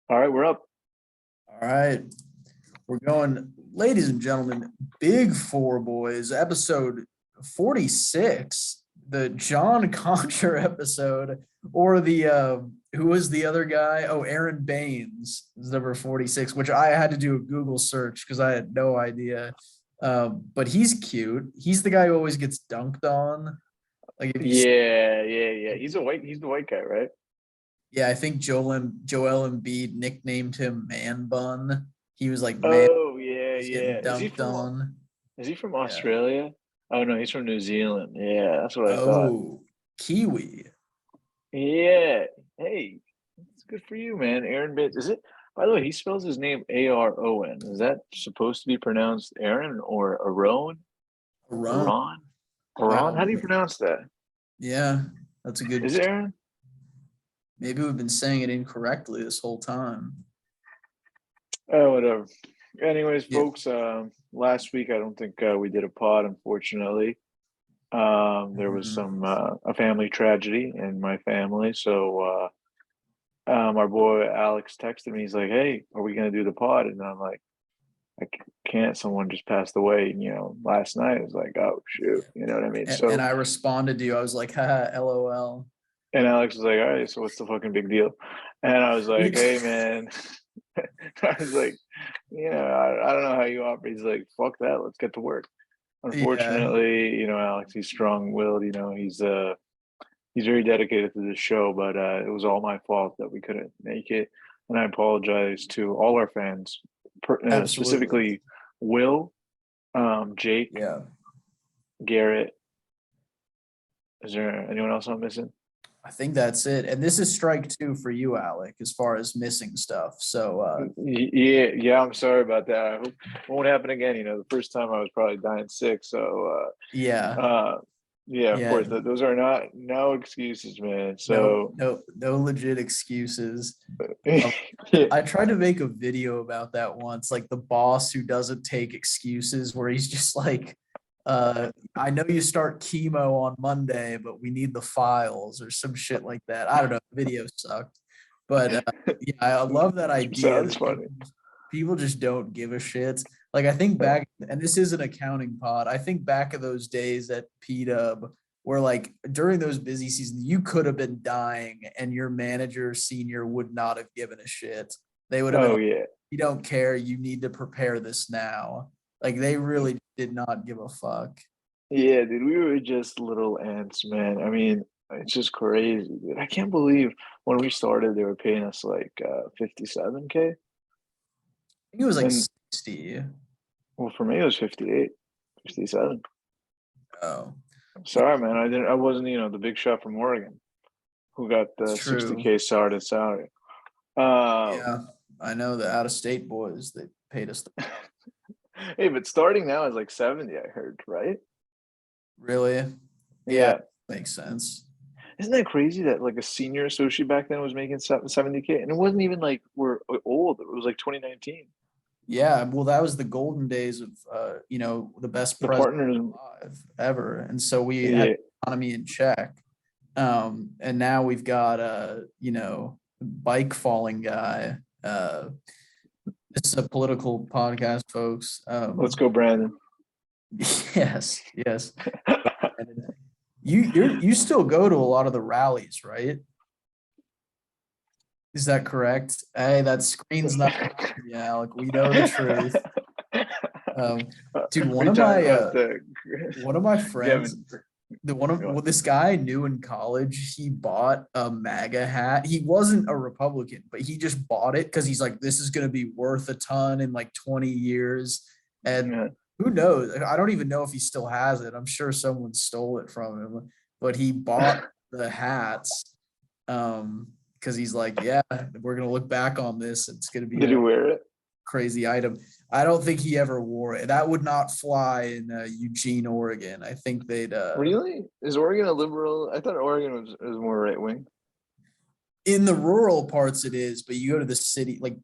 All right, we're up. All right. We're going, ladies and gentlemen, Big Four Boys, episode 46, the John Concher episode, or the who was the other guy? Oh, Aaron Baines is number 46, which I had to do a Google search because I had no idea. But he's cute. He's the guy who always gets dunked on. Like if you Yeah. He's the white guy, right? Yeah, I think Joel Embiid nicknamed him Man Bun. He was like, man, Oh, yeah. he's getting Is he dunked on. from Yeah. Australia? Oh no, he's from New Zealand. Yeah, that's what I thought. Oh, Kiwi. Yeah. Hey, it's good for you, man. Aaron Bates. Is it? By the way, he spells his name Aron. Is that supposed to be pronounced Aaron or Aron? Run. Aron? Wow. How do you pronounce that? Yeah, that's a good. Is it Aaron? Maybe we've been saying it incorrectly this whole time. Oh, whatever. Anyways, Yeah. folks, last week I don't think we did a pod, unfortunately. There was some a family tragedy in my family, so our boy Alex texted me. He's like, "Hey, are we gonna do the pod?" And I'm like, "I can't. Someone just passed away, last night." I was like, "Oh shoot," you know what I mean? And I responded to you. I was like, haha, LOL. And Alex was like, "All right, so what's the fucking big deal?" And I was like, "Hey, man." I was like, I don't know how you operate. He's like, "Fuck that, let's get to work." Unfortunately, Alex, he's strong-willed. He's very dedicated to this show, but it was all my fault that we couldn't make it, and I apologize to all our fans, specifically Will, Jake, Yeah. Garrett. Is there anyone else I'm missing? I think that's it. And this is strike two for you, Alec, as far as missing stuff. So Yeah, I'm sorry about that. I hope it won't happen again. The first time I was probably dying sick. So yeah. Of course, those are no excuses, man. So no legit excuses. yeah. I tried to make a video about that once, like the boss who doesn't take excuses, where he's just like, I know you start chemo on Monday, but we need the files or some shit like that. I don't know. The video sucked. But yeah, I love that idea. Sounds funny. People just don't give a shit. Like I think back, and this is an accounting pod. I think back of those days at P-Dub where like during those busy seasons, you could have been dying and your manager senior would not have given a shit. They would have been yeah. You don't care. You need to prepare this now. Like they really did not give a fuck. Yeah, dude, we were just little ants, man. I mean, it's just crazy, dude. I can't believe when we started, they were paying us like 57K. I think it was like And 60. well, for me, it was 58, 57. Oh, Sorry, man. I wasn't, the big shot from Oregon who got the it's true. 60K started salary. Yeah, I know the out of state boys, they paid us. Hey, but starting now is like 70, I heard, right? Really? Yeah. Makes sense. Isn't that crazy that like a senior associate back then was making 70K? And it wasn't even like we're old. It was like 2019. Yeah, well, that was the golden days of the best The president partners. alive ever, and so we had the economy in check. And now we've got bike falling guy. This is a political podcast, folks. Let's go, Brandon. Yes. You still go to a lot of the rallies, right? Is that correct? Hey, that screen's not. Yeah, Alec, we know the truth. Dude, one of my friends, this guy I knew in college, he bought a MAGA hat. He wasn't a Republican, but he just bought it because he's like, this is gonna be worth a ton in like 20 years. And who knows? I don't even know if he still has it. I'm sure someone stole it from him, but he bought the hats. Because he's like, yeah, we're gonna look back on this. It's gonna be. Did he wear it? Crazy item. I don't think he ever wore it. That would not fly in Eugene, Oregon. I think they'd. Really? Is Oregon a liberal? I thought Oregon was more right wing. In the rural parts, it is, but you go to the city, like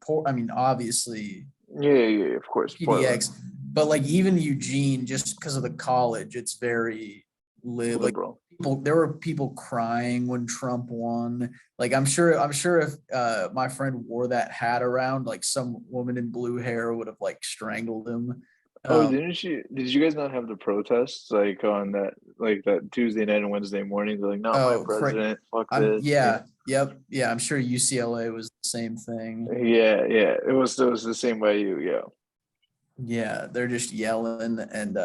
obviously. Yeah, of course. PDX, but like even Eugene, just because of the college, it's very liberal. Like, there were people crying when Trump won. Like I'm sure if my friend wore that hat around, like some woman in blue hair would have like strangled him. Oh, did you guys not have the protests like on that Tuesday night and Wednesday morning? They're like, not my president, fuck this. Yeah, I'm sure UCLA was the same thing. Yeah. It was the same by you, yeah. Yeah, they're just yelling and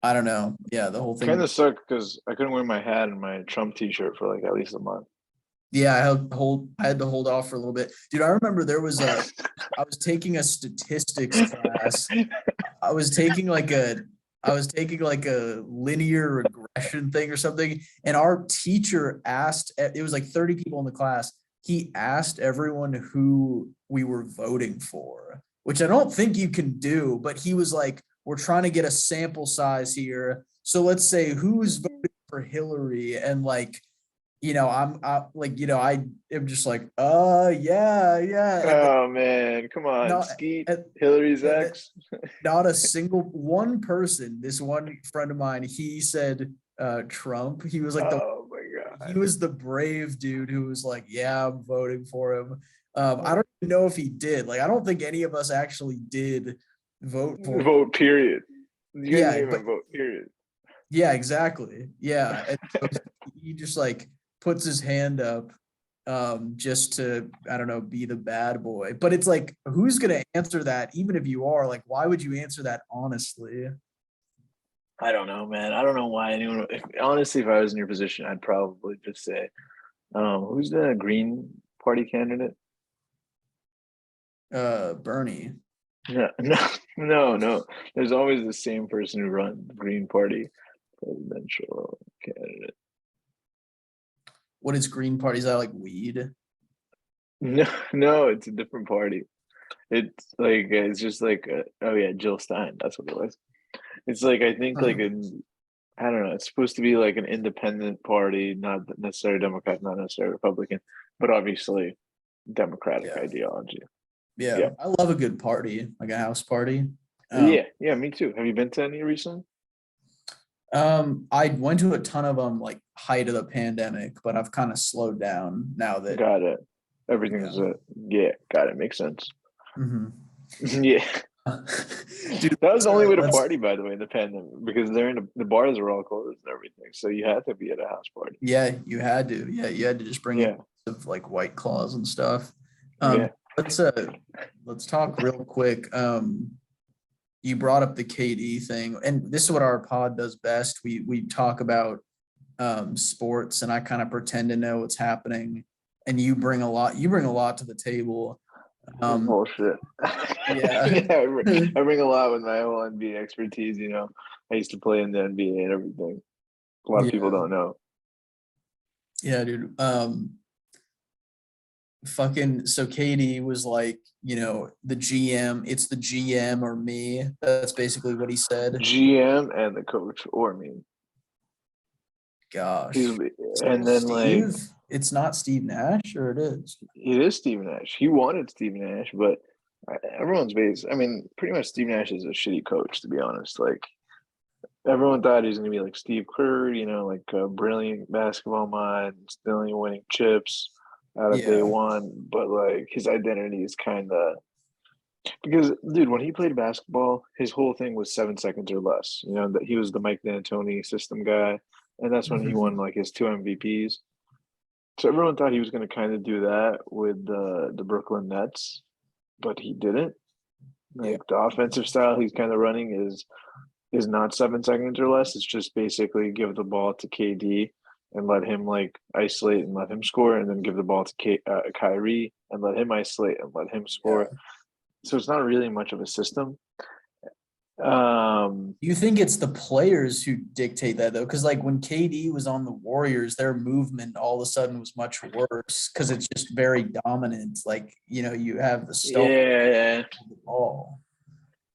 I don't know. Yeah, the whole thing. Kind of sucked because I couldn't wear my hat and my Trump t-shirt for like at least a month. Yeah, I had to hold off for a little bit. Dude, I remember I was taking a statistics class. I was taking like a linear regression thing or something. And our teacher asked, it was like 30 people in the class. He asked everyone who we were voting for, which I don't think you can do, but he was like, we're trying to get a sample size here. So let's say who's voting for Hillary, and like, I am just like, yeah. Oh man, come on, Skeet, Hillary's ex. Not a single one person. This one friend of mine, he said Trump. He was like oh my god, he was the brave dude who was like, yeah, I'm voting for him. I don't even know if he did. Like, I don't think any of us actually did vote for vote. Period. You guys didn't even vote. Period. Yeah, exactly. Yeah, and so he just like puts his hand up just to, I don't know, be the bad boy. But it's like, who's gonna answer that? Even if you are, like, why would you answer that honestly? I don't know, man. I don't know why anyone. Honestly, if I was in your position, I'd probably just say, "Who's the Green Party candidate?" Bernie. No. There's always the same person who runs the Green Party presidential candidate. What is Green Party? Is that like weed? No, it's a different party. It's just like oh yeah, Jill Stein. That's what it was. It's like I think like I don't know. It's supposed to be like an independent party, not necessarily Democrat, not necessarily Republican, but obviously Democratic ideology. Yeah, I love a good party, like a house party. Yeah, me too. Have you been to any recently? I went to a ton of them like height of the pandemic, but I've kind of slowed down now that. Got it. Everything's got it. Makes sense. Yeah. Dude, that was the only way to party, by the way, in the pandemic, because the bars were all closed and everything. So you had to be at a house party. Yeah, you had to. Yeah, you had to just bring in of like White Claws and stuff. Let's talk real quick. You brought up the KD thing, and this is what our pod does best. We talk about sports, and I kind of pretend to know what's happening, and you bring a lot to the table. Bullshit. Yeah. I bring a lot with my whole NBA expertise. I used to play in the NBA and everything. A lot of people don't know. Yeah, dude. So KD was like, the GM, it's the GM or me. That's basically what he said. GM and the coach or me. Gosh. And then Steve, it's not Steve Nash, or it is? It is Steve Nash. He wanted Steve Nash, but everyone's based. I mean, pretty much Steve Nash is a shitty coach, to be honest. Like, everyone thought he was going to be like Steve Kerr, like a brilliant basketball mind, still winning chips out of day one. But like his identity is kind of, because dude, when he played basketball, his whole thing was 7 seconds or less. That he was the Mike D'Antoni system guy, and that's when he won like his 2 MVPs. So everyone thought he was going to kind of do that with the Brooklyn Nets, but he didn't. The offensive style he's kind of running is not 7 seconds or less. It's just basically give the ball to KD and let him like isolate and let him score, and then give the ball to Kyrie and let him isolate and let him score. Yeah. So it's not really much of a system. You think it's the players who dictate that though? Because like when KD was on the Warriors, their movement all of a sudden was much worse because it's just very dominant. Like, you have the stuff. Yeah. The ball.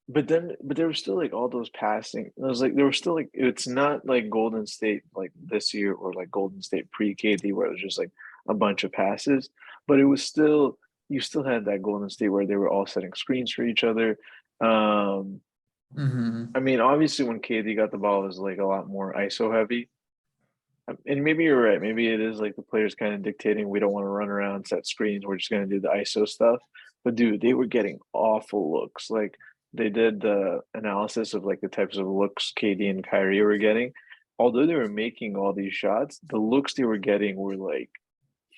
But there was still like all those passing. It was like there were still like, it's not like Golden State like this year or like Golden State pre-KD where it was just like a bunch of passes. But it was still, you still had that Golden State where they were all setting screens for each other. I mean, obviously when KD got the ball, it was like a lot more ISO heavy. And maybe you're right. Maybe it is like the players kind of dictating we don't want to run around, set screens. We're just going to do the ISO stuff. But dude, they were getting awful looks. Like they did the analysis of like the types of looks KD and Kyrie were getting. Although they were making all these shots, the looks they were getting were like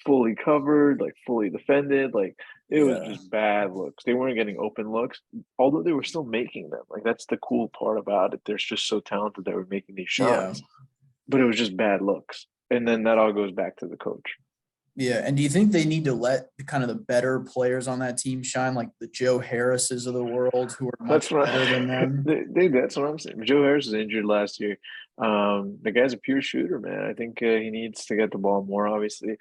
fully covered, like fully defended. Like it was Yeah. just bad looks. They weren't getting open looks, although they were still making them. Like that's the cool part about it. They're just so talented that were making these Yeah. shots, but it was just bad looks. And then that all goes back to the coach. Yeah. And do you think they need to let kind of the better players on that team shine, like the Joe Harrises of the world, who are much better than them? That's what I'm saying. Joe Harris was injured last year. The guy's a pure shooter, man. I think he needs to get the ball more, obviously.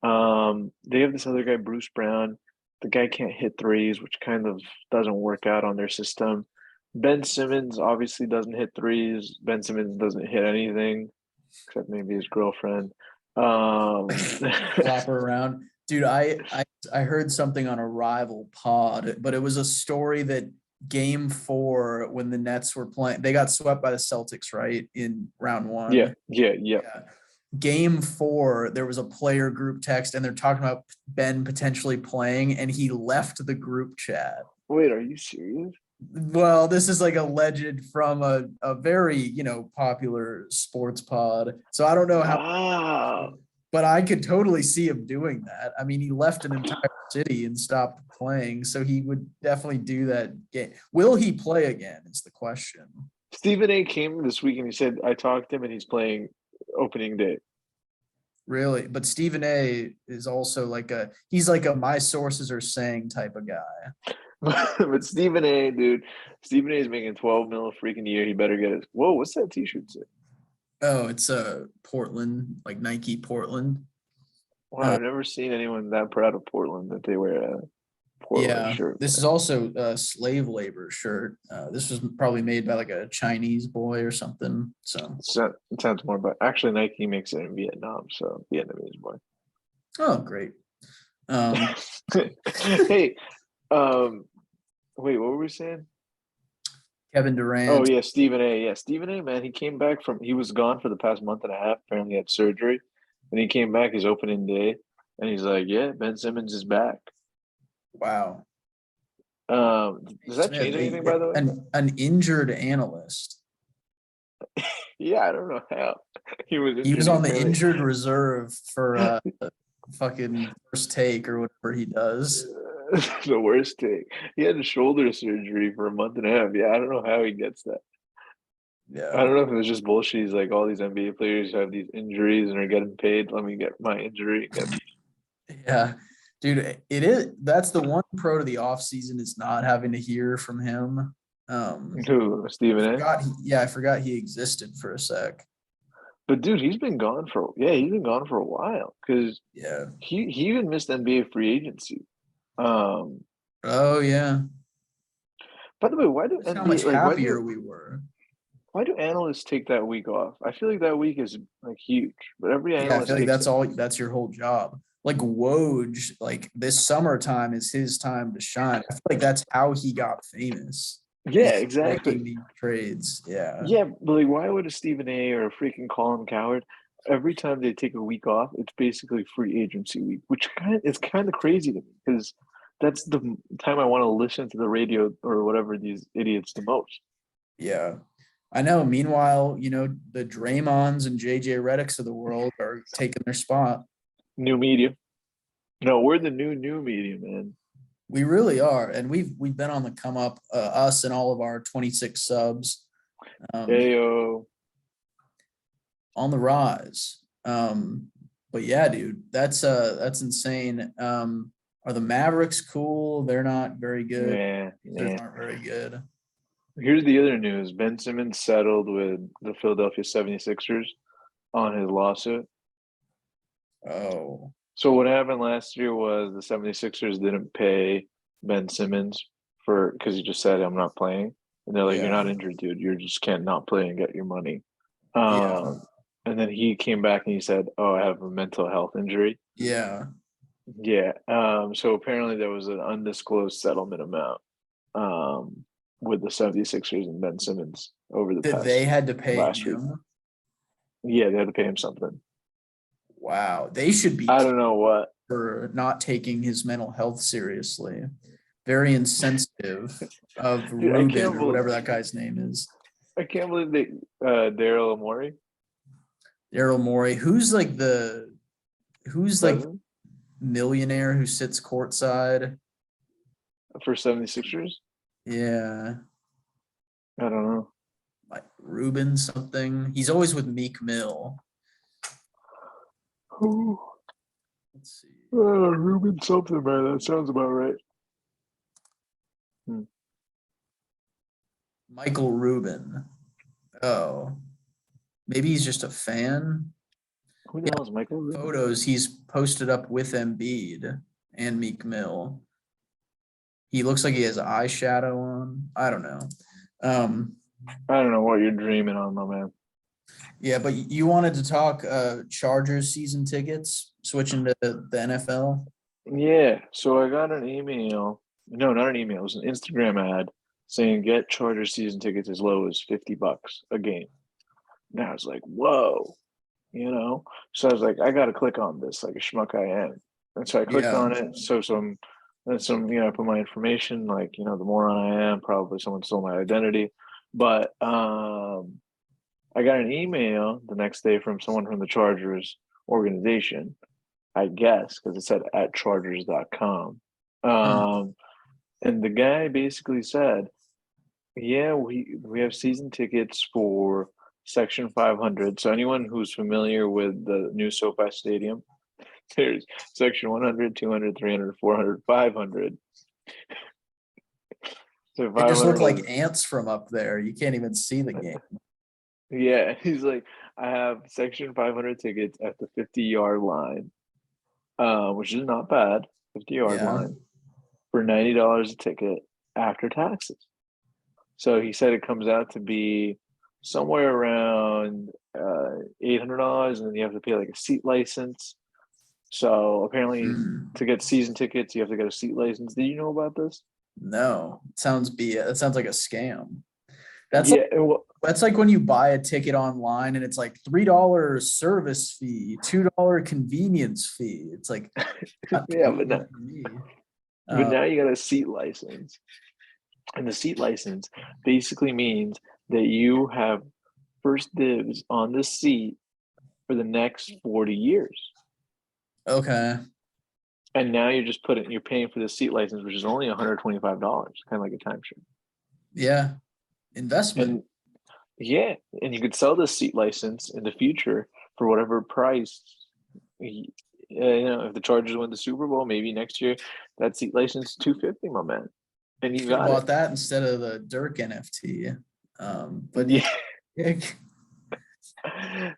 They have this other guy, Bruce Brown. The guy can't hit threes, which kind of doesn't work out on their system. Ben Simmons obviously doesn't hit threes. Ben Simmons doesn't hit anything except maybe his girlfriend. Flop her around. Dude, I heard something on a rival pod, but it was a story that game 4 when the Nets were playing, they got swept by the Celtics, right? In round 1. Yeah. Game 4, there was a player group text and they're talking about Ben potentially playing, and he left the group chat. Wait, are you serious? Well, this is like alleged from a very, popular sports pod. So I don't know how, but I could totally see him doing that. I mean, he left an entire city and stopped playing, so he would definitely do that game. Will he play again is the question. Stephen A came this week and he said, I talked to him and he's playing opening day. Really? But Stephen A is also he's like a my sources are saying type of guy. But Stephen A, dude, Stephen A is making 12 mil a freaking year. He better get it. Whoa, what's that t-shirt say? Oh, it's Portland, like Nike Portland. Wow, I've never seen anyone that proud of Portland that they wear a Portland shirt. This is also a slave labor shirt. This was probably made by like a Chinese boy or something. So it sounds more about actually Nike makes it in Vietnam, so Vietnamese boy. Oh, great. Hey, wait, what were we saying? Kevin Durant. Oh yeah, Stephen A. Yeah, Stephen A. Man, he was gone for the past month and a half. Apparently, had surgery, and he came back his opening day, and he's like, "Yeah, Ben Simmons is back." Wow. Does that change anything, by the way? An injured analyst. Yeah, I don't know how he was on the injured reserve for fucking First Take or whatever he does. The worst take. He had a shoulder surgery for a month and a half. Yeah, I don't know how he gets that. Yeah, I don't know if it was just bullshit. He's like, all these NBA players have these injuries and are getting paid. Let me get my injury. Yeah, dude, it is. That's the one pro to the off season is not having to hear from him. Who, Stephen A? I forgot he existed for a sec. But dude, he's been gone for a while because he even missed NBA free agency. Oh yeah. By the way, why do how much happier we were? Why do analysts take that week off? I feel like that week is like huge, but every analyst. I feel like that's your whole job. Like Woj, like this summertime is his time to shine. I feel like that's how he got famous. Yeah, exactly. These trades. Yeah. Yeah, but like, why would a Stephen A or a freaking Colin Cowherd every time they take a week off, it's basically free agency week, which is kind of crazy to me because that's the time I want to listen to the radio or whatever these idiots the most. Yeah, I know. Meanwhile, the Draymonds and JJ Redicks of the world are taking their spot. New media. No, we're the new media, man. We really are, and we've been on the come up. Us and all of our 26 subs. Ayo. On the rise. But yeah, dude, that's insane. Are the Mavericks cool? They're not very good. Yeah. They aren't very good. Here's the other news. Ben Simmons settled with the Philadelphia 76ers on his lawsuit. Oh. So what happened last year was the 76ers didn't pay Ben Simmons because he just said, I'm not playing. And they're like, You're not injured, dude. You just can't not play and get your money. And then he came back and he said, I have a mental health injury. Yeah. Yeah. So apparently there was an undisclosed settlement amount with the 76ers and Ben Simmons over the past. They had to pay last him? Week. Yeah, they had to pay him something. Wow, they should be I don't know what. for not taking his mental health seriously. Very insensitive of Dude, Ruben or whatever that guy's name is. I can't believe they Daryl Morey. Daryl Morey, who's like millionaire who sits courtside for 76ers? Yeah. I don't know. Like Ruben something. He's always with Meek Mill. Who? Let's see. Ruben something, man. That sounds about right. Michael Rubin. Oh, maybe he's just a fan. Who the hell is Michael Rubin? Photos he's posted up with Embiid and Meek Mill. He looks like he has eyeshadow on. I don't know. I don't know what you're dreaming on, my man. Yeah, but you wanted to talk Chargers season tickets, switching to the NFL? Yeah, so I got an email. No, not an email. It was an Instagram ad saying get Chargers season tickets as low as $50 a game. Now I was like, whoa, you know? So I was like, I got to click on this like a schmuck I am. And so I clicked on it. So I put my information, like, the moron I am, probably someone stole my identity. But I got an email the next day from someone from the Chargers organization, I guess, because it said at chargers.com. And the guy basically said, yeah, we have season tickets for Section 500. So anyone who's familiar with the new SoFi Stadium, there's Section 100, 200, 300, 400, 500. So they just look like ants from up there. You can't even see the game. Yeah, he's like, I have Section 500 tickets at the 50-yard line, which is not bad, 50-yard line, for $90 a ticket after taxes. So he said it comes out to be somewhere around $800, and then you have to pay like a seat license. So apparently, to get season tickets, you have to get a seat license. Did you know about this? No, it sounds like a scam. That's like when you buy a ticket online and it's like $3 service fee, $2 convenience fee. It's like, yeah, but now you got a seat license, and the seat license basically means that you have first dibs on the seat for the next 40 years. Okay. And now you're paying for the seat license, which is only $125, kind of like a timeshare. Yeah. Investment. And you could sell the seat license in the future for whatever price. If the Chargers win the Super Bowl, maybe next year that seat license is $250, my man. And you bought that instead of the Dirk NFT. But yeah.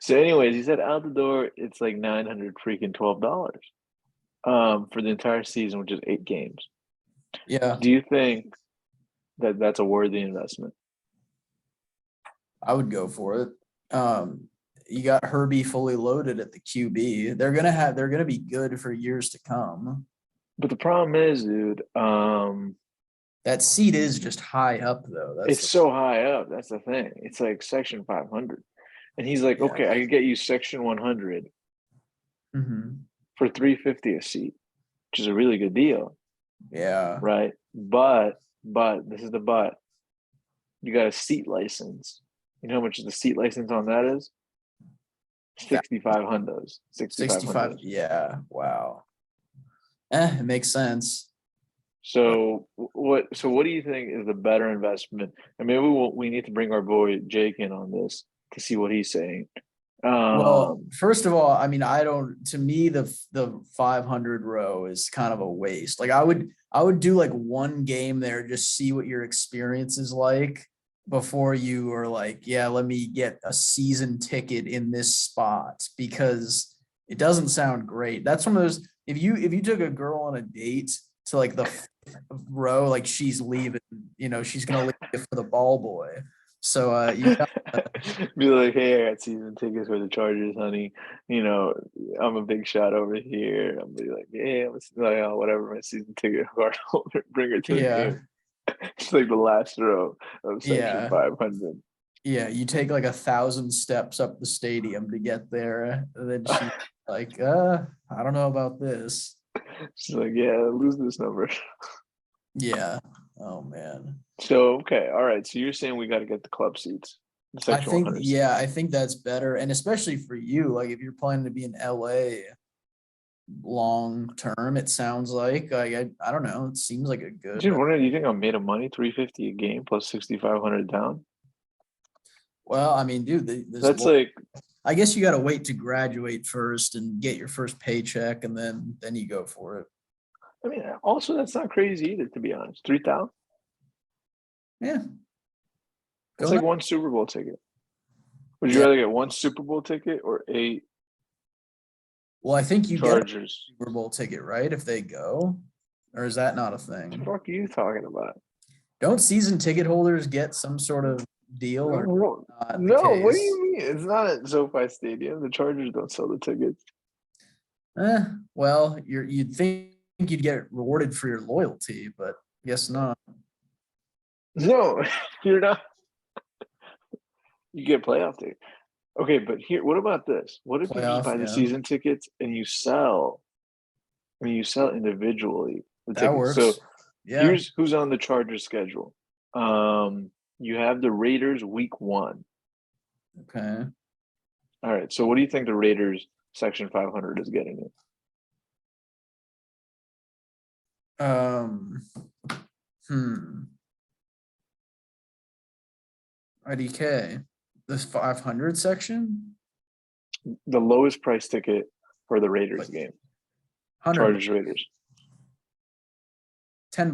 So, anyways, he said out the door it's like $912 for the entire season, which is 8 games. Yeah. Do you think that that's a worthy investment? I would go for it. You got Herbie fully loaded at the QB. They're gonna be good for years to come. But the problem is, dude, that seat is just high up though. It's so high up. That's the thing. It's like Section 500. And he's like, okay, I could get you Section 100 for $350 a seat, which is a really good deal. Yeah. Right. But this is the but. You got a seat license. You know how much the seat license on that is? 65 hundos. 65. Yeah. Wow. It makes sense. So what do you think is the better investment? And maybe we need to bring our boy Jake in on this to see what he's saying. Well, first of all, I mean, to me, the 500 row is kind of a waste. Like I would do like one game there, just see what your experience is like before you are like, yeah, let me get a season ticket in this spot, because it doesn't sound great. That's one of those, if you took a girl on a date to like the row, like she's leaving, she's going to leave for the ball boy. So you be like, hey, I got season tickets for the Chargers, honey. I'm a big shot over here. I'm be like, yeah, whatever, my season ticket card holder, bring her to the game. It's like the last row of Section 500. Yeah, you take like 1,000 steps up the stadium to get there. And then she's like, I don't know about this. She's like, yeah, lose this number. Yeah. Oh man. So okay, all right. So you're saying we got to get the club seats, the I section think, 100 seats. yeah, I think that's better. And especially for you, like if you're planning to be in LA long term, it sounds like I don't know. It seems like a good Dude, what do you think I made of money? 350 a game plus 6,500 down. well, I mean, dude, That's like, I guess you gotta wait to graduate first and get your first paycheck and then you go for it. I mean, also that's not crazy either, to be honest. 3,000. Yeah. It's Go like nuts. one Super Bowl ticket. Would you Yeah. rather get one Super Bowl ticket or 8 Well, I think you get a Chargers? Super Bowl ticket, right? If they go, or is that not a What the thing? fuck are you talking about? Don't season ticket holders get some sort of deal or No, not the no, what do case? you mean? It's not at SoFi Stadium. The Chargers don't sell the tickets. Well, you'd think you'd get rewarded for your loyalty, but guess not. No, you're not. You get playoff tickets. Okay, but here, what about this? What if you just Playoff, buy the yeah, season tickets and you sell? I mean, you sell individually the that tickets. So works. Yeah. here's who's on the Chargers schedule. You have the Raiders week 1. Okay. All right. So what do you think the Raiders section 500 is getting it? Um. IDK. This 500 section. The lowest price ticket for the Raiders Like game. 100. Chargers Raiders. $10.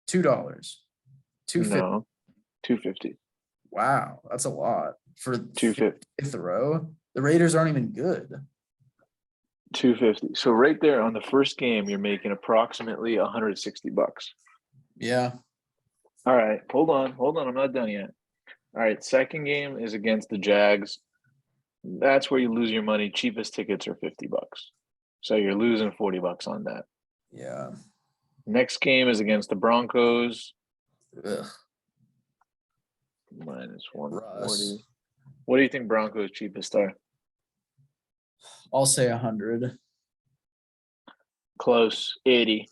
$2. $250. No, 250. Wow, that's a lot for 250. fifth row. The Raiders aren't even good. 250. So right there on the first game, you're making approximately $160. Yeah. All right, hold on. I'm not done yet. All right, second game is against the Jags. That's where you lose your money. Cheapest tickets are $50. So you're losing $40 on that. Yeah. Next game is against the Broncos. Ugh. Minus 140. Russ. What do you think Broncos cheapest are? I'll say 100. Close, 80.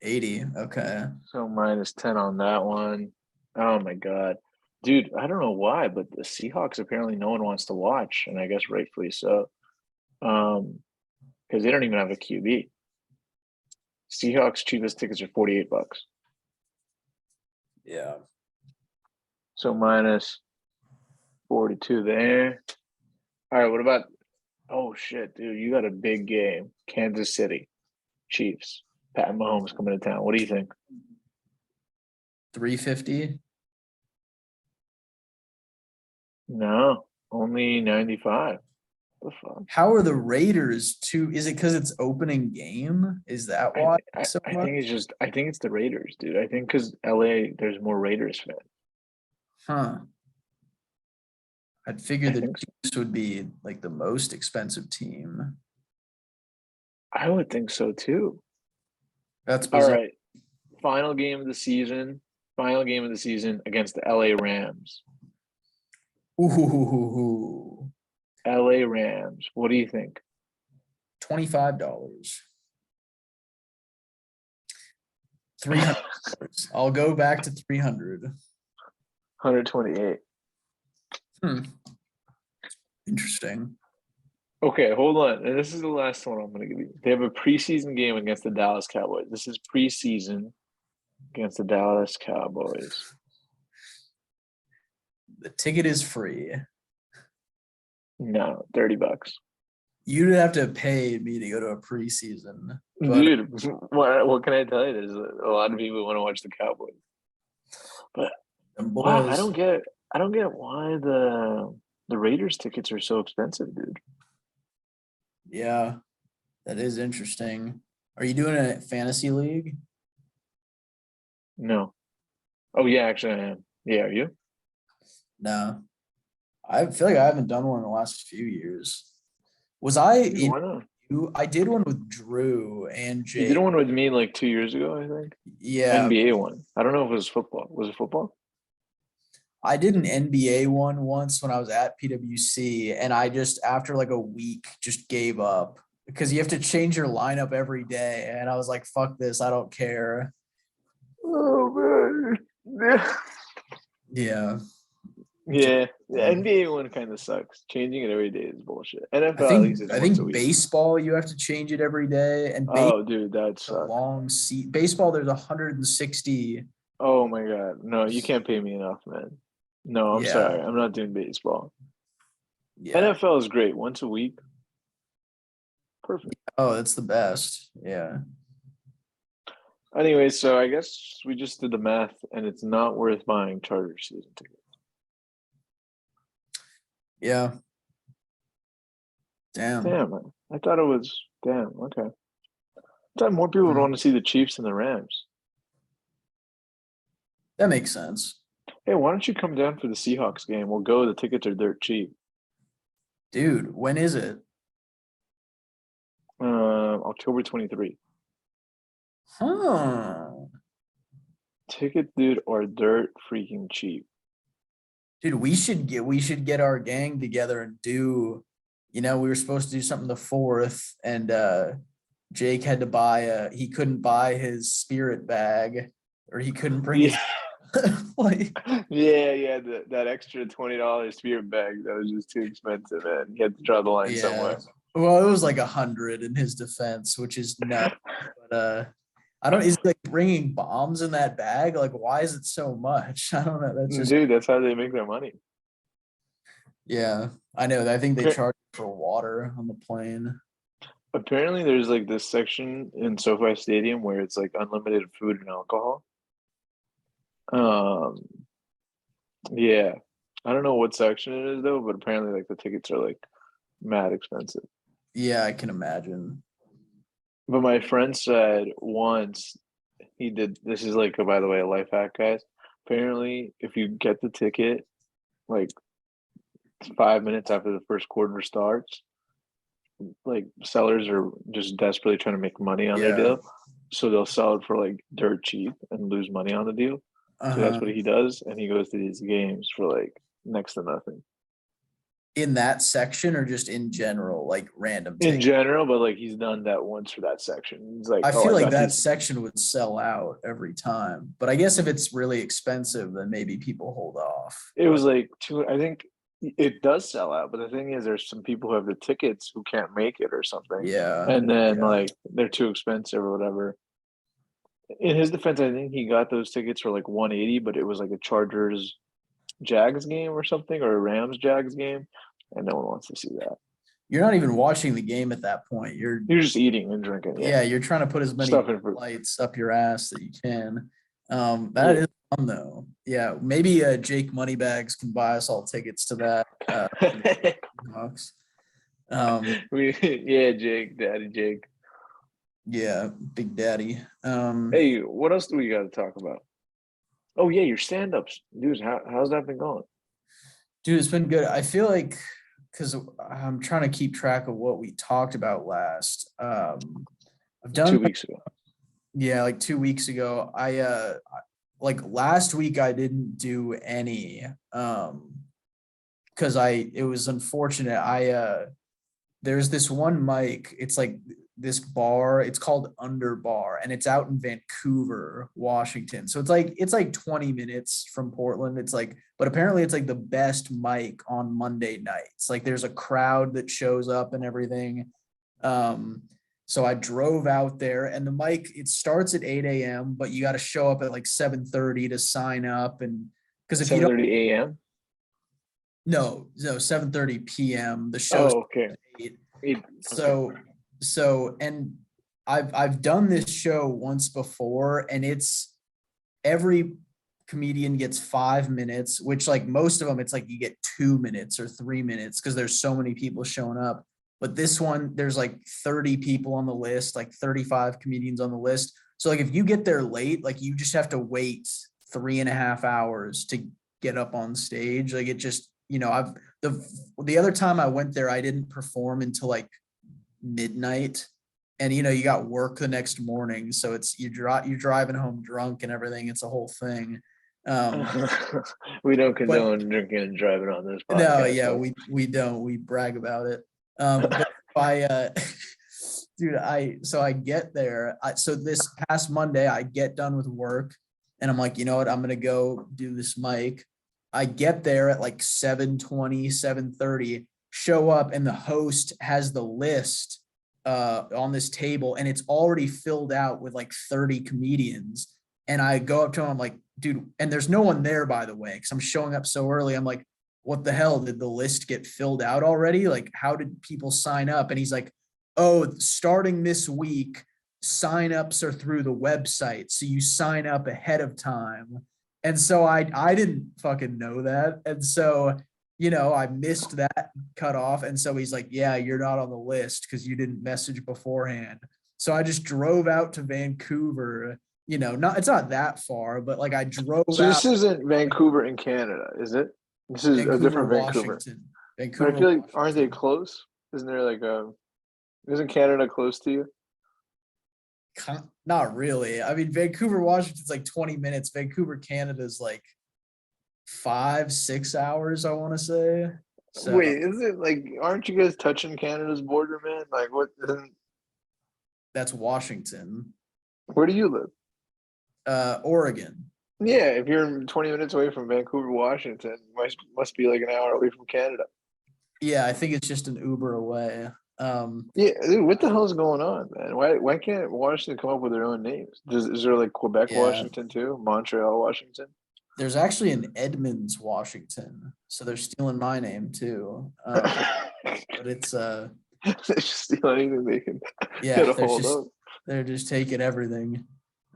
80. Okay. So minus 10 on that one. Oh my God. Dude, I don't know why, but the Seahawks apparently no one wants to watch, and I guess rightfully so. Because they don't even have a QB. Seahawks cheapest tickets are $48. Yeah. So minus 42 there. All right, what about oh shit, dude, you got a big game. Kansas City, Chiefs. Pat Mahomes coming to town. What do you think? 350. No, only 95. What the fuck? How are the Raiders too? Is it because it's opening game? Is that why so I much? think it's the Raiders, dude. I think because LA, there's more Raiders fans. Huh. I'd figure the think so. Chiefs would be like the most expensive team. I would think so too. That's All bizarre. right. Final game of the season against the LA Rams. Ooh. LA Rams. What do you think? $25. $300. I'll go back to 300. 128. Interesting. Okay, hold on. And this is the last one I'm going to give you. They have a preseason game against the Dallas Cowboys. This is preseason against the Dallas Cowboys. The ticket is free. No, $30. You'd have to pay me to go to a preseason. But Dude, what can I tell you? There's a lot of people who want to watch the Cowboys. But wow, I don't get why the Raiders tickets are so expensive, dude. Yeah, that is interesting. Are you doing a fantasy league? No. Oh yeah, actually I am. Yeah, are you? No. I feel like I haven't done one in the last few years. Was I in Why not? you? I did one with Drew and Jake. You did one with me like 2 years ago, I think. Yeah. NBA one. I don't know if it was football. Was it football? I did an NBA one once when I was at PwC, and I just after like a week just gave up because you have to change your lineup every day, and I was like, "Fuck this! I don't care." Oh man. Yeah. Yeah, Yeah, the NBA one kind of sucks. Changing it every day is bullshit. I NFL at least think it's I once a think week. baseball you have to change it every day, and Oh, dude, that a sucks. long seat. Baseball there's 160. Oh my God, no, you can't pay me enough, man. No, I'm Yeah, sorry, I'm not doing baseball. yeah. NFL is great, once a week, perfect. Oh, that's the best. Yeah, Anyway, so I guess we just did the math, and it's not worth buying Charger season tickets. yeah. Damn. Damn, I thought it was. Damn, okay. I thought more people would Mm, want to see the Chiefs and the Rams. that makes sense, Hey, why don't you come down for the Seahawks game? We'll go. The tickets are dirt cheap. dude. When is it? October 23. Huh. Tickets, dude, are dirt freaking cheap. Dude, we should get our gang together and do, we were supposed to do something the fourth, and Jake had to he couldn't buy his spirit bag, or he couldn't bring Yeah, his like yeah. That extra $20 spirit bag that was just too expensive, man. You had to draw the line yeah. somewhere. Well, it was like 100 in his defense, which is nuts. But I don't. Is he like bringing bombs in that bag? Like, why is it so much? I don't know. That's just Dude, that's how they make their money. yeah. I know. I think they charge for water on the plane. Apparently, there's like this section in SoFi Stadium where it's like unlimited food and alcohol. Um, yeah, I don't know what section it is though, but apparently, like the tickets are like mad expensive. Yeah, I can imagine. But my friend said once he did. This is like, by the way, a life hack, guys. Apparently, if you get the ticket like 5 minutes after the first quarter starts, like sellers are just desperately trying to make money on their Yeah. deal. So they'll sell it for like dirt cheap and lose money on the deal. So that's Uh-huh. what he does. And he goes to these games for like next to nothing In that section or just in general, like random in tickets? general. But like he's done that once for that section. He's like, I oh, feel I like got that these. section would sell out every time. But I guess if it's really expensive, then maybe people hold off. It But was like two, I think it does sell out. But the thing is, there's some people who have the tickets who can't make it or something. yeah, And then yeah. like they're too expensive or whatever. In his defense, I think he got those tickets for like 180, but it was like a Chargers Jags game or something, or a Rams Jags game, and no one wants to see that. You're not even watching the game at that point. You're just eating and drinking, yeah, Yeah, you're trying to put as many stuff in for. lights up your ass that you can. That Yeah, is fun though. Yeah, maybe Jake Moneybags can buy us all tickets to that. Bucks. yeah, Jake, Daddy Jake. Yeah, Big Daddy. Hey, what else do we got to talk about? Oh yeah, your stand-ups, dude. How's that been going? Dude, it's been good. I feel like because I'm trying to keep track of what we talked about last. I've done 2 weeks ago. yeah, like 2 weeks ago. Like last week I didn't do any because it was unfortunate. There's this one mic, it's like this bar, it's called Underbar, and it's out in Vancouver, Washington. So it's like 20 minutes from Portland. It's like, but apparently it's like the best mic on Monday nights. Like there's a crowd that shows up and everything. So I drove out there, and the mic, it starts at 8 a.m., but you got to show up at like 7:30 to sign up. And because if you don't 7:30 a.m. no 7:30 p.m. the show's Oh, okay. 8. Okay. So and I've done this show once before, and it's every comedian gets 5 minutes, which like most of them it's like you get 2 minutes or 3 minutes because there's so many people showing up. But this one, there's like 30 people on the list, like 35 comedians on the list. So like if you get there late, like you just have to wait 3.5 hours to get up on stage. Like it just, I've the other time I went there, I didn't perform until like midnight, and you got work the next morning, so it's you're driving home drunk and everything. It's a whole thing. We don't condone drinking and driving on this podcast. No, yeah, we don't. We brag about it. But I dude, I get there. So this past Monday, I get done with work and I'm like, you know what, I'm gonna go do this mic. I get there at like 7:20, 7:30, show up, and the host has the list on this table and it's already filled out with like 30 comedians. And I go up to him, I'm like, dude, and there's no one there, by the way, because I'm showing up so early. I'm like, what the hell? Did the list get filled out already? Like, how did people sign up? And he's like, oh, starting this week, signups are through the website. So you sign up ahead of time. And so I didn't fucking know that. And so, you know, I missed that cutoff. And so he's like, yeah, you're not on the list because you didn't message beforehand. So I just drove out to Vancouver. You know, it's not that far, but like I drove So this out isn't Vancouver in Canada, is it? This is a different Vancouver. Vancouver, but I feel like, aren't they close? Isn't there like isn't Canada close to you? Not really. I mean, Vancouver, Washington's like 20 minutes. Vancouver, Canada's like 5-6 hours, I want to say. So, wait, is it like, aren't you guys touching Canada's border, man? Like, what? That's Washington. Where do you live? Oregon. Yeah, if you're 20 minutes away from Vancouver, Washington, must be like an hour away from Canada. Yeah, I think it's just an Uber away. Yeah, dude, what the hell is going on, man? Why can't Washington come up with their own names? Is there like Quebec, Washington too? Montreal, Washington? There's actually an Edmonds, Washington. So they're stealing my name too. But it's they just steal anything they can get a hold of. They're just taking everything.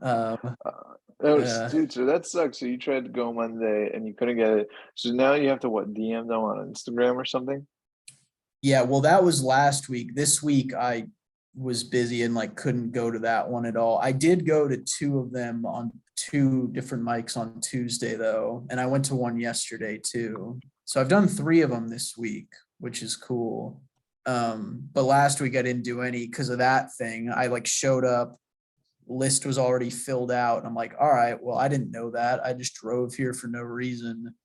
Dude, so that sucks. So you tried to go Monday and you couldn't get it. So now you have to DM them on Instagram or something? Yeah, well, that was last week. This week I was busy and like couldn't go to that one at all. I did go to 2 of them on 2 different mics on Tuesday though, and I went to one yesterday too. So I've done 3 of them this week, which is cool. But last week I didn't do any because of that thing. I like showed up, list was already filled out, and I'm like, all right, well, I didn't know that. I just drove here for no reason,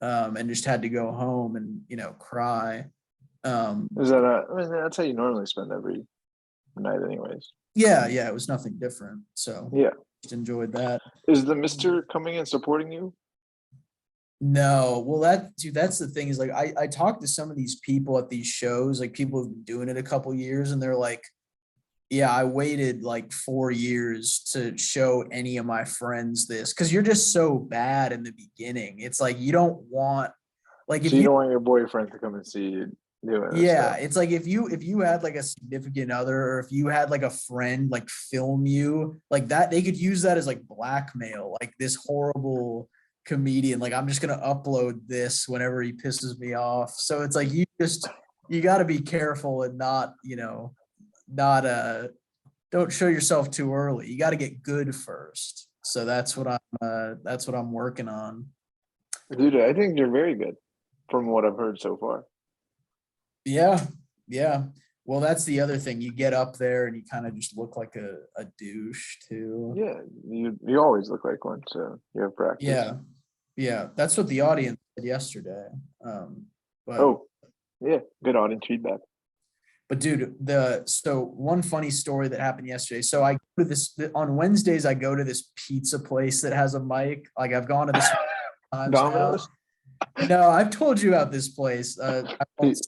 and just had to go home and, you know, cry. Is that I mean, that's how you normally spend every night anyways. Yeah, it was nothing different. So yeah, just enjoyed that. Is the Mister coming and supporting you? No, well, that's the thing is like I talked to some of these people at these shows, like people who've been doing it a couple years, and they're like, yeah, I waited like 4 years to show any of my friends this because you're just so bad in the beginning. It's like you don't want like if you don't want your boyfriend to come and see you. Yeah, it's like if you had like a significant other, or if you had like a friend like film you like that, they could use that as like blackmail, like this horrible comedian, like I'm just gonna upload this whenever he pisses me off. So it's like you got to be careful and not don't show yourself too early. You got to get good first. So that's what I'm working on. Dude, I think you're very good from what I've heard so far. Yeah. Well, that's the other thing. You get up there and you kind of just look like a douche too. Yeah, you always look like one, so you have practice. Yeah. That's what the audience said yesterday. Yeah, good audience feedback. But dude, so one funny story that happened yesterday. So I go to this on Wednesdays. I go to this pizza place that has a mic. Like I've gone to this times Domino's. No, I've told you about this place.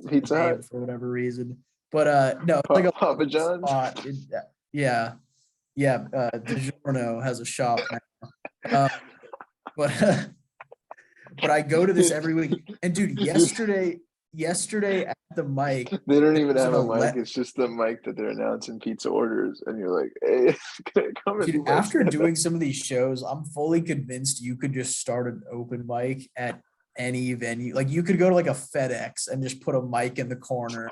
Pizza Hut for whatever reason, but no, it's like a Papa John's. Yeah. DiGiorno has a shop now. But I go to this every week. And dude, yesterday at the mic, they don't even have a mic. It's just the mic that they're announcing pizza orders, and you're like, hey, come in. Dude, after doing some of these shows, I'm fully convinced you could just start an open mic at any venue. Like you could go to like a FedEx and just put a mic in the corner.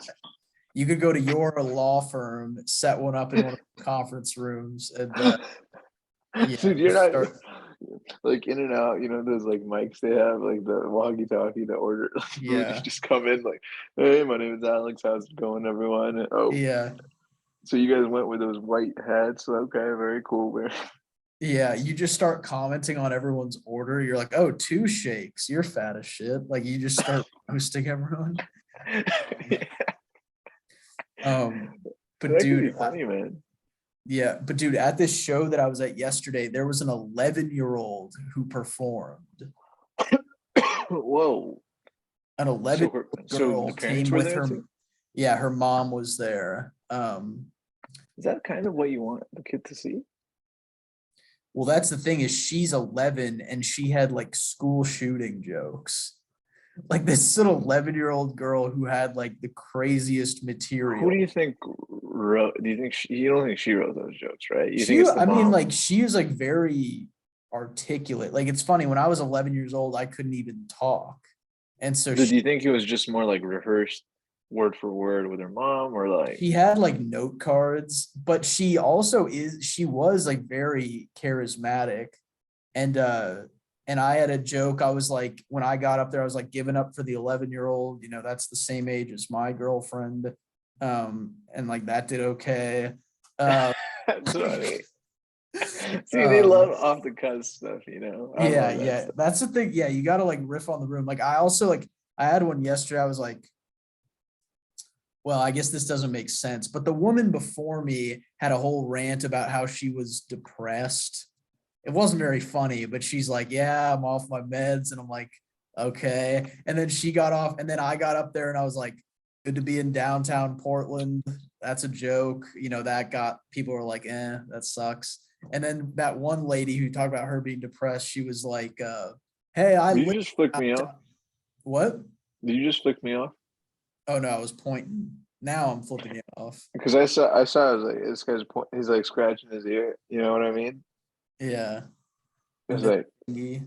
You could go to your law firm, set one up in one of the conference rooms, and dude, you're not like In and Out, you know, those like mics they have, like the walkie-talkie, the order. Yeah. You just come in like, hey, my name is Alex. How's it going, everyone? And, yeah. So you guys went with those white hats. Okay, very cool. Yeah, you just start commenting on everyone's order. You're like, oh, 2 shakes. You're fat as shit. Like you just start roasting everyone. Yeah, But that could be dude, funny, man. yeah, but dude, at this show that I was at yesterday, there was an 11-year-old who performed. Whoa. An 11 So girl the parents came were with there her. too? Yeah, her mom was there. Is that kind of what you want the kid to see? Well, that's the thing is she's 11 and she had like school shooting jokes. Like this little 11-year-old girl who had like the craziest Who do material. you think wrote? Do you think you don't think she wrote those jokes, right? You think She, it's the I mean, mom? like she was like very articulate. Like it's funny, when I was 11 years old, I couldn't even talk. And so Did you think it was just more like rehearsed word for word with her mom, or like she had like note cards, but she was like very charismatic. And I had a joke. I was like, when I got up there, I was like giving up for the 11-year-old, that's the same age as my girlfriend. And like that did okay. that's funny. See, they love um off the cuff stuff, I yeah, love that yeah. stuff. That's the thing. Yeah, you gotta like riff on the room. Like I also like I had one yesterday. I was like, well, I guess this doesn't make sense, but the woman before me had a whole rant about how she was depressed. It wasn't very funny, but she's like, yeah, I'm off my meds. And I'm like, okay. And then she got off, and then I got up there and I was like, good to be in downtown Portland. That's a joke. That got people were like, that sucks. And then that one lady who talked about her being depressed, she was like, hey, I Did live you just flick me off? downtown. What? Did you just flick me off? Oh no, I was pointing. Now I'm flipping it off. Because I was like, this guy's he's like scratching his ear. You know what I mean? Yeah. The It's middle like thingy.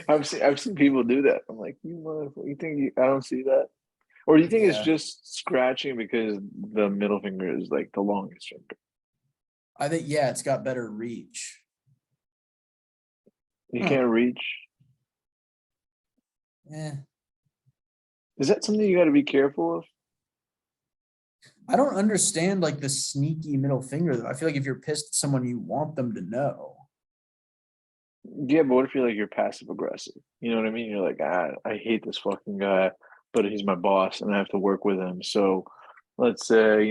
I've seen people do that. I'm like, you motherfucker, you think I don't see that? Or do you think it's Yeah. just scratching because the middle finger is like the longest finger? I think, yeah, it's got better reach. You Huh. can't reach. Yeah. Is that something you got to be careful of? I don't understand like the sneaky middle finger though. I feel like if you're pissed at someone, you want them to know. Yeah, but what if you're like you're passive aggressive? You know what I mean? You're like, I hate this fucking guy, but he's my boss and I have to work with him. So let's say,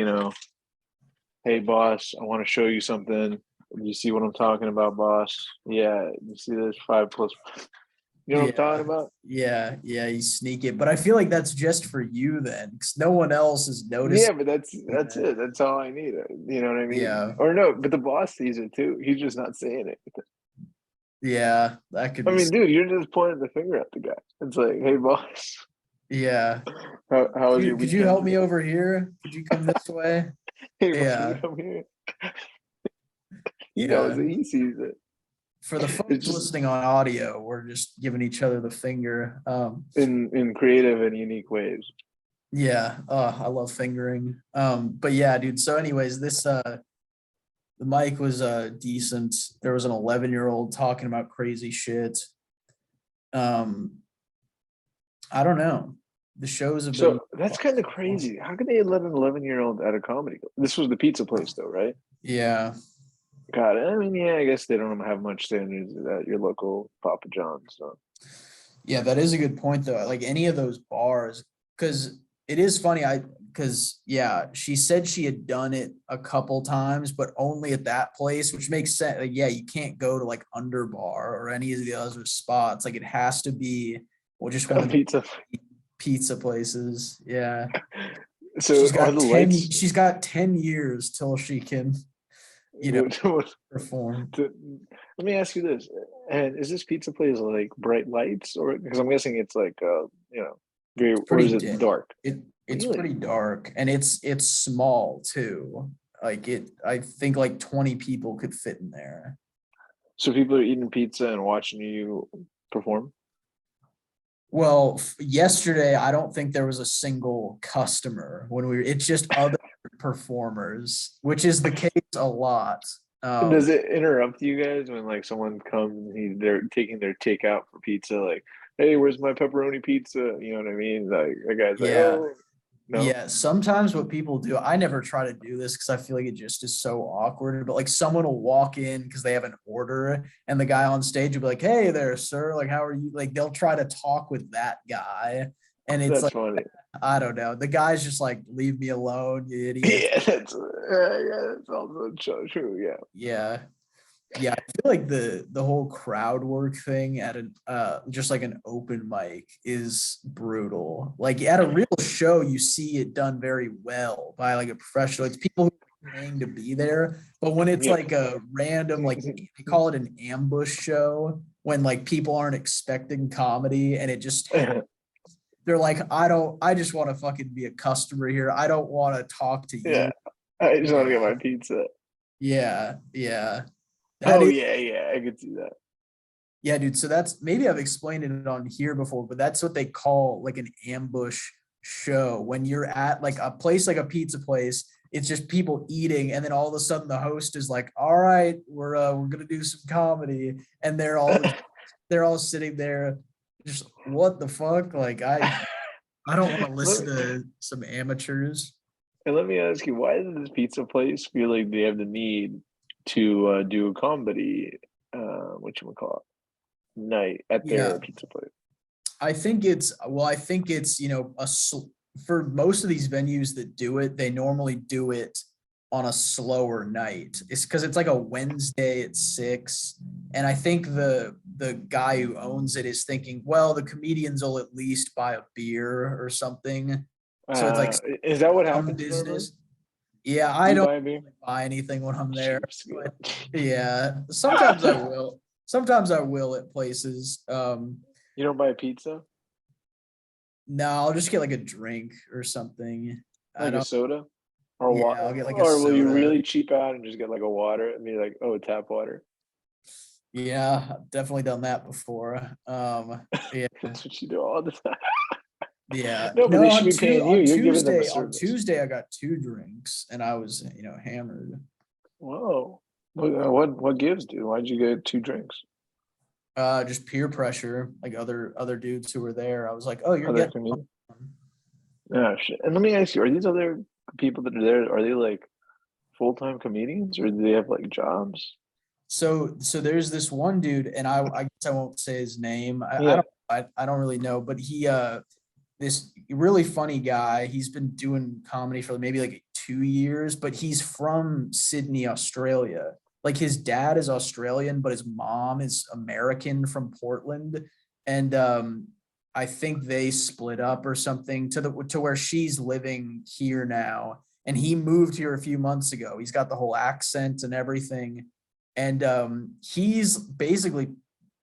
hey boss, I want to show you something. You see what I'm talking about, boss? Yeah, you see this 5 plus. You know what I'm Yeah. talking about? Yeah. Yeah. You sneak it. But I feel like that's just for you then, because no one else is Yeah, noticing but that's that. it. That's all I need. You know what I mean? Yeah. Or no, but the boss sees it too. He's just not saying it. Yeah. That could I be. mean, dude, you're just pointing the finger at the guy. It's like, hey, boss, Yeah. how was your Could you help weekend? me over here? Could you come this way? Hey, boss, can you Yeah. come here? He knows Yeah. it. He sees it. For the It's folks just listening on audio, we're just giving each other the finger. in creative and unique ways. Yeah, I love fingering. But yeah, dude. So, anyways, the mic was decent. There was an 11-year-old talking about crazy shit. Um, I don't know. The shows have been So that's fun kind of so far. crazy. How could they let an 11-year-old at a comedy club? This was the pizza place, though, right? Yeah, God, I mean, yeah, I guess they don't have much standards at your local Papa John's. So. yeah, that is a good point though. Like any of those bars, because it is funny. Because yeah, she said she had done it a couple times, but only at that place, which makes sense. Like, yeah, you can't go to like Underbar or any of the other spots. Like it has to be well, just one A of the pizza. pizza places. Yeah. So are the lights? She's got 10 years till she can, you know, perform. Let me ask you this: and is this pizza place like bright lights, or because I'm guessing it's like very, It's or pretty is it dim. dark? It's Really? pretty dark and it's small too. Like I think like 20 people could fit in there. So people are eating pizza and watching you perform? Well, yesterday I don't think there was a single customer when it's just other performers, which is the case a lot. Does it interrupt you guys when like someone comes and they're taking their takeout for pizza? Like, hey, where's my pepperoni pizza? You know what I mean? Like the guy's like, Yeah. oh. No. Yeah, sometimes what people do, I never try to do this because I feel like it just is so awkward. But like someone will walk in because they have an order, and the guy on stage will be like, "Hey there, sir. Like, how are you?" Like they'll try to talk with that guy, and it's That's like, funny. I don't know. The guy's just like, "Leave me alone, you idiot." That's also true. Yeah. Yeah. Yeah, I feel like the whole crowd work thing at an just like an open mic is brutal. Like at a real show, you see it done very well by like a professional. It's people who are paying to be there. But when it's Yeah. like a random, like they call it an ambush show, when like people aren't expecting comedy and it just they're like, I just want to fucking be a customer here. I don't want to talk to Yeah. you. I just want to get my pizza. Yeah, yeah. That Oh is yeah, I could see that. Yeah, dude. So that's maybe I've explained it on here before, but that's what they call like an ambush show. When you're at like a place like a pizza place, it's just people eating, and then all of a sudden the host is like, "All right, we're gonna do some comedy," and they're all sitting there, just what the fuck? Like I don't want to listen to some amateurs. And let me ask you, why does this pizza place feel like they have the need to do a comedy, what you call it, night at Yeah, their pizza place? I think it's, for most of these venues that do it, they normally do it on a slower night. It's because it's like a Wednesday at 6. And I think the guy who owns it is thinking, well, the comedians will at least buy a beer or something. So it's like Is that what some happens normally? business. Yeah, Do I you don't buy a beer? buy anything when I'm there. Cheapskate. But yeah, sometimes I will. Sometimes I will at places. You don't buy a pizza? No, I'll just get like a drink or something. I Like a don't. soda? Or Yeah, what? I'll get like a Or will you soda. really cheap out and just get like a water and be like, oh, tap water? Yeah, I've definitely done that before. Yeah, That's what you do all the time. yeah. No, but No, they should be paying you. You're giving them a service. Tuesday I got 2 drinks and I was, hammered. Whoa. What gives, dude? Why'd you get 2 drinks? Just peer pressure, like other dudes who were there. I was like, oh, you're Other getting comedians? one. Oh shit. And let me ask you, are these other people that are there, are they like full-time comedians or do they have like jobs? So there's this one dude, and I guess I won't say his name. Yeah. I don't really know, but he this really funny guy. He's been doing comedy for maybe like 2 years, but he's from Sydney, Australia. Like his dad is Australian, but his mom is American from Portland. And I think they split up or something to where she's living here now. And he moved here a few months ago. He's got the whole accent and everything. And he's basically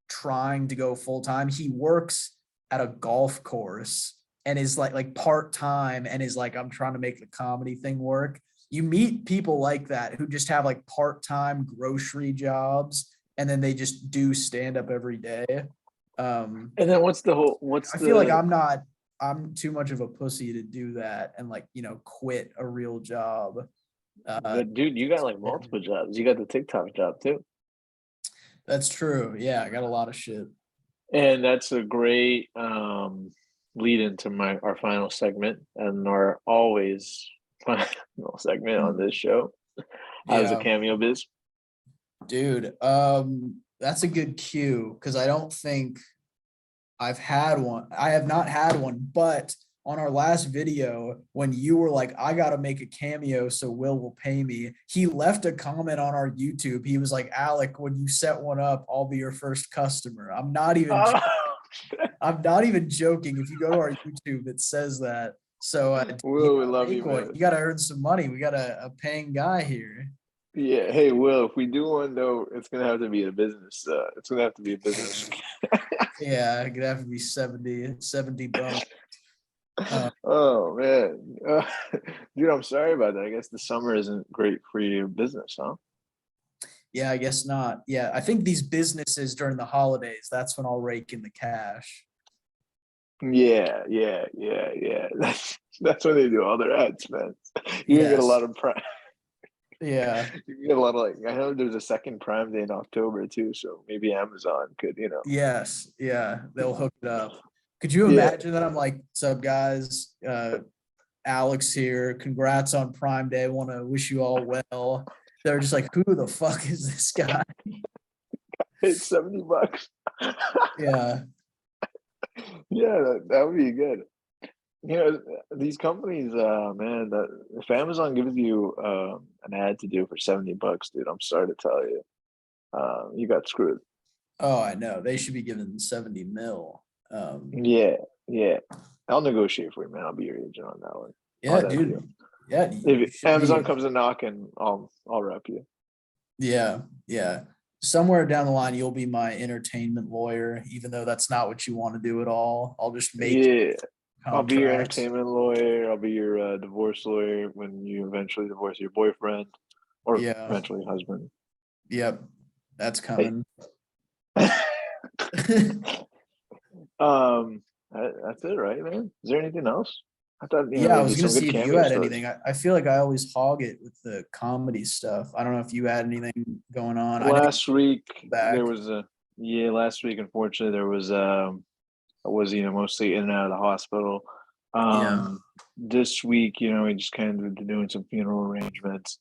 trying to go full time. He works at a golf course and is like part-time and is like, I'm trying to make the comedy thing work. You meet people like that who just have like part-time grocery jobs and then they just do stand up every day. And then what's I feel like the I'm too much of a pussy to do that and like, quit a real job. but dude, you got like multiple jobs. You got the TikTok job too. That's true. Yeah, I got a lot of shit. And that's a great lead into our final segment and our always final segment on this show. How's the Yeah. Cameo biz? Dude, that's a good cue because I don't think I've had one. I have not had one, but on our last video, when you were like, I gotta make a cameo so Will pay me, he left a comment on our YouTube. He was like, Alec, when you set one up, I'll be your first customer. Oh, I'm not even joking. If you go to our YouTube, it says that. So Will, we love you, man. You gotta earn some money. We got a paying guy here. Yeah. Hey, Will, if we do one though, it's gonna have to be a business. It's gonna have to be a business. Yeah, it's gonna have to be 70 bucks. Oh man, dude, I'm sorry about that. I guess the summer isn't great for your business, huh? Yeah, I guess not. Yeah, I think these businesses during the holidays, that's when I'll rake in the cash. Yeah. That's when they do all their ad spends. You can get a Yes. lot of prime. Yeah. You can get a lot of like. I know there's a second Prime Day in October too, so maybe Amazon could, Yes. Yeah. They'll hook it up. Could you Yeah. imagine that I'm like, what's up, guys? Alex here. Congrats on Prime Day. Want to wish you all well. They're just like, who the fuck is this guy? It's $70. Yeah. Yeah, that would be good. You know, these companies, man, that if Amazon gives you an ad to do for $70, dude, I'm sorry to tell you, you got screwed. Oh, I know. They should be given 70 mil. Yeah, yeah. I'll negotiate for you, man. I'll be your agent on that one. Yeah, dude. Yeah. If Amazon comes a knocking, I'll rep you. Yeah, yeah. Somewhere down the line, you'll be my entertainment lawyer, even though that's not what you want to do at all. I'll just make Yeah. I'll be your contracts. entertainment lawyer. I'll be your divorce lawyer when you eventually divorce your boyfriend or Yeah. eventually husband. Yep. That's coming. That's it, right, man? Is there anything else? I thought, Yeah, I was there'd be gonna some see good if you cameo had stories. anything. I feel like I always hog it with the comedy stuff. I don't know if you had anything going on. I know Last week back. there was last week unfortunately there was I was mostly in and out of the hospital. Yeah. This week, we just kind of been doing some funeral arrangements.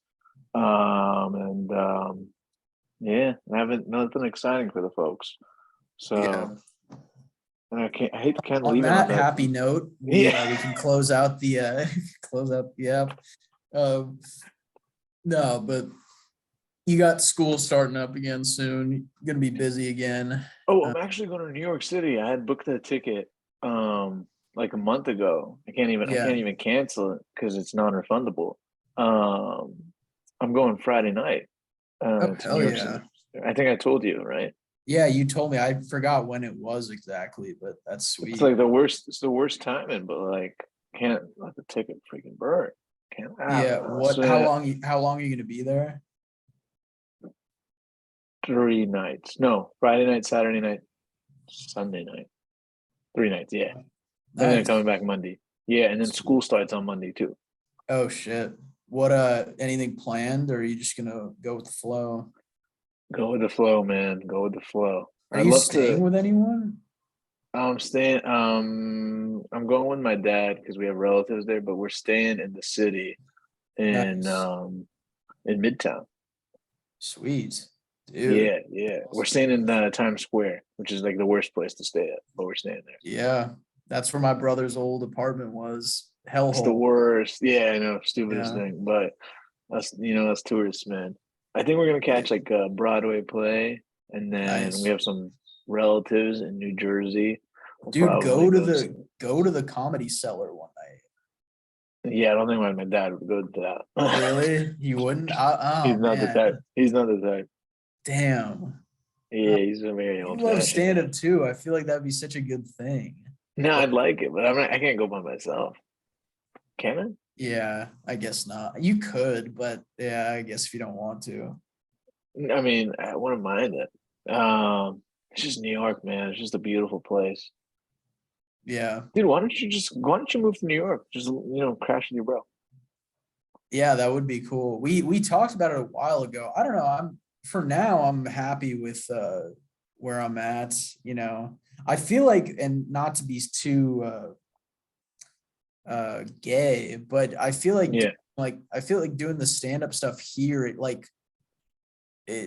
And yeah, I haven't nothing exciting for the folks. So Yeah. and I hate to kind of On leave it on that that. happy note, we can close out the close out. Yeah. No, but you got school starting up again soon. You're gonna be busy again. Oh, I'm actually going to New York City. I had booked the ticket like a month ago. I can't even cancel it because it's non-refundable. I'm going Friday night Oh, to hell New York yeah. City. I think I told you, right? Yeah, you told me. I forgot when it was exactly, but that's sweet. It's like it's the worst timing, but like can't let the ticket freaking burn. Can't. Yeah. How long are you gonna be there? 3 nights. No, Friday night, Saturday night, Sunday night. 3 nights, yeah. And then coming back Monday. Yeah, and then school starts on Monday too. Oh shit. What anything planned, or are you just gonna go with the flow? Go with the flow, man. Go with the flow. Are you staying with anyone? I'm staying. I'm going with my dad because we have relatives there, but we're staying in the city in Midtown. Sweet, dude. Yeah. We're staying in Times Square, which is like the worst place to stay at, but we're staying there. Yeah, that's where my brother's old apartment was. Hellhole. It's the worst. Yeah, I know, stupidest thing, but us tourists, man. I think we're gonna catch like a Broadway play, and then we have some relatives in New Jersey. Dude, go to the Comedy Cellar one night. Yeah, I don't think my dad would go to that. Really? He wouldn't? He's not the type. He's not the type. Damn. Yeah, he's a very old. You love stand-up too. I feel like that'd be such a good thing. No, I'd like it, but I can't go by myself. Can I? Yeah, I guess not. You could, but yeah, I guess if you don't want to. I mean, I wouldn't mind it. It's just New York, man. It's just a beautiful place. Yeah. Dude, why don't you move to New York? Just crash with your bro. Yeah, that would be cool. We talked about it a while ago. I don't know. For now, I'm happy with where I'm at. I feel like, and not to be too gay, but I feel like doing the stand-up stuff here,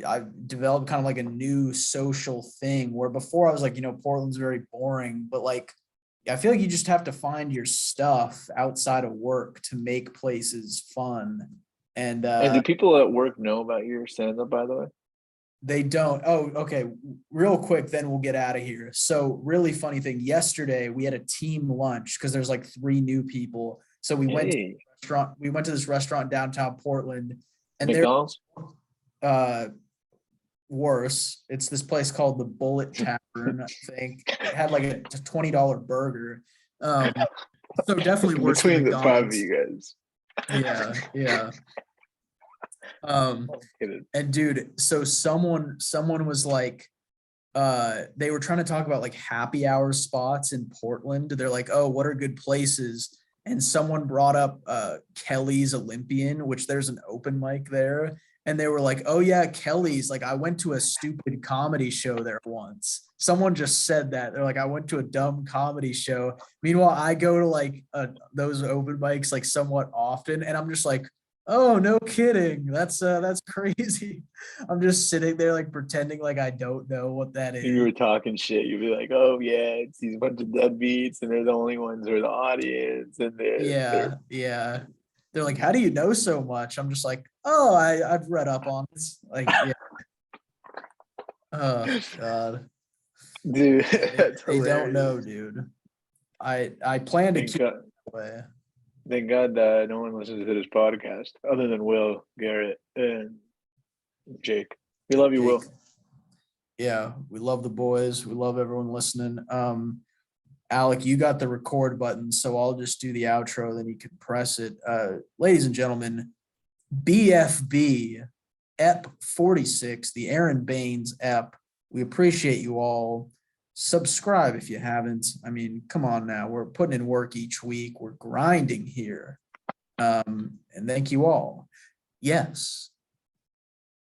I've developed kind of like a new social thing where before I was like, Portland's very boring, but I feel like you just have to find your stuff outside of work to make places fun. And do people at work know about your stand-up, by the way? They don't. Oh, okay. Real quick, then we'll get out of here. So really funny thing. Yesterday we had a team lunch because there's like 3 new people. So we went to the restaurant. We went to this restaurant downtown Portland, and McDonald's. Worse. It's this place called the Bullet Tavern. I think it had like a $20 burger. So definitely worse between the 5 of you guys. Yeah. And dude, so someone was like, they were trying to talk about like happy hour spots in Portland. They're like, oh, what are good places? And someone brought up Kelly's Olympian, which there's an open mic there. and they were like, "Oh yeah, Kelly's like I went to a stupid comedy show there once." Someone just said that. They're like, "I went to a dumb comedy show." Meanwhile, I go to like those open mics like somewhat often, and I'm just like, "Oh, no kidding. That's crazy." I'm just sitting there like pretending like I don't know what that If you is. were talking shit, you'd be like, "Oh yeah, it's these bunch of deadbeats, and they're the only ones who are the audience, and they're Yeah, yeah. They're like, "How do you know so much?" I'm just like, "Oh, I've read up on this." Like, yeah. Oh God. dude." Yeah, That's they don't know, hilarious. dude. I plan to Thank keep God, it that way. thank God no one listens to this podcast other than Will, Garrett, and Jake. We love you, Jake. Will. Yeah, we love the boys. We love everyone listening. Alec, you got the record button, so I'll just do the outro, then you can press it. Ladies and gentlemen, BFB EP 46, the Aaron Baines EP. We appreciate you all. Subscribe if you haven't. I mean, come on now. We're putting in work each week. We're grinding here. And thank you all. Yes,